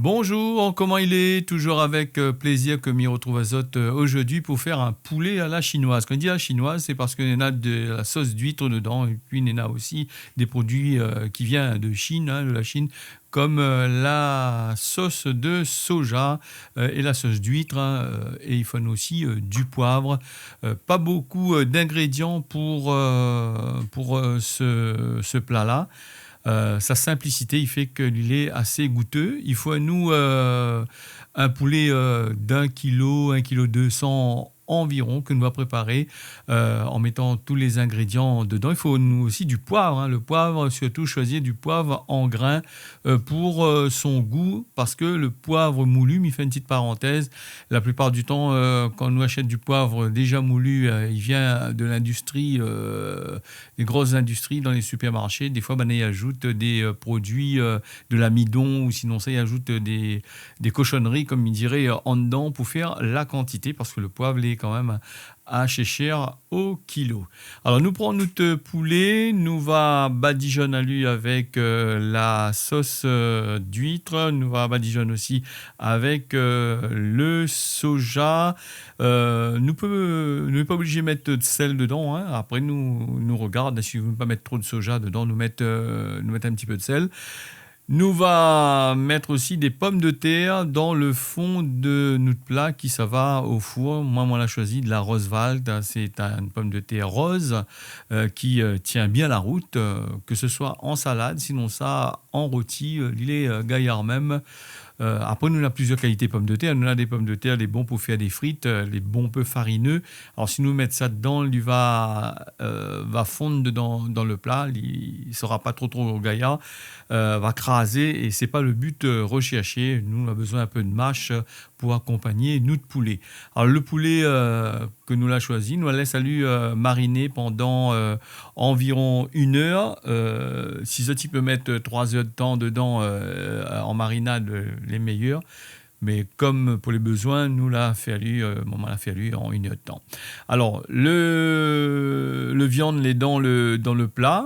Bonjour, comment il est? Toujours avec plaisir que m'y retrouve Azote aujourd'hui pour faire un poulet à la chinoise. Quand on dit à la chinoise, c'est parce qu'il y en a de la sauce d'huître dedans et puis il y en a aussi des produits qui viennent de Chine, de la Chine, comme la sauce de soja et la sauce d'huître. Et il faut aussi du poivre. Pas beaucoup d'ingrédients pour ce plat-là. Sa simplicité, il fait qu'il est assez goûteux. Il faut à nous un poulet d'1 kilo, 1 kilo 200 environ que nous va préparer en mettant tous les ingrédients dedans. Il faut nous aussi du poivre. Le poivre, surtout choisir du poivre en grains pour son goût, parce que le poivre moulu, il fait une petite parenthèse, la plupart du temps quand on achète du poivre déjà moulu, il vient de l'industrie, des grosses industries dans les supermarchés. Des fois, ils ajoutent des produits de l'amidon, ou sinon ça, ils ajoutent des cochonneries, comme il dirait, en dedans pour faire la quantité, parce que le poivre est quand même assez cher au kilo. Alors, nous prenons notre poulet, nous va badigeonner à lui avec la sauce d'huître, nous va badigeonner aussi avec le soja. Nous ne sommes pas obligés de mettre de sel dedans. Après, nous regarde, si vous ne voulez pas mettre trop de soja dedans, nous mettre un petit peu de sel. Nous va mettre aussi des pommes de terre dans le fond de notre plat qui ça va au four. Moi, on l'a choisi de la Roswald. C'est une pomme de terre rose qui tient bien la route, que ce soit en salade, sinon ça en rôti, il est gaillard même. Après, nous avons plusieurs qualités de pommes de terre. Nous avons des pommes de terre, les bons pour faire des frites, les bons peu farineux. Alors, si nous mettons ça dedans, il va fondre dans le plat. Il ne sera pas trop gaillard. Va craser, et c'est pas le but recherché. Nous, on a besoin un peu de mâche pour accompagner notre poulet. Alors, le poulet que nous l'a choisi, nous la laisse mariner pendant environ 1 heure. Si ça, tu peux mettre 3 heures de temps dedans en marinade, les meilleurs. Mais comme pour les besoins, nous l'a fallu en 1 heure de temps. Alors, le viande est dans le plat,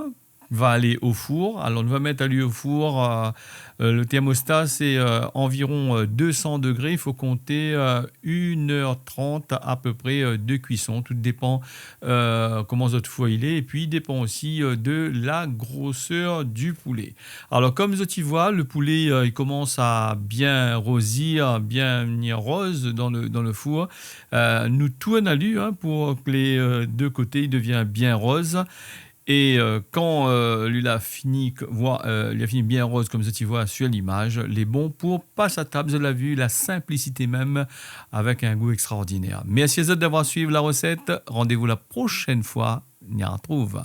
va aller au four. Alors, on va mettre à lui au four. Le thermostat, c'est environ 200 degrés. Il faut compter 1h30 à peu près de cuisson. Tout dépend comment votre four il est. Et puis, il dépend aussi de la grosseur du poulet. Alors, comme vous voyez, le poulet, il commence à bien rosir, bien venir rose dans le four. Nous tournons à lui pour que les deux côtés deviennent bien roses. Et quand lui a fini bien rose, comme tu vois sur l'image, les bons pour passer à table, vous l'avez vu, la simplicité même, avec un goût extraordinaire. Merci à vous d'avoir suivi la recette. Rendez-vous la prochaine fois. On y retrouve.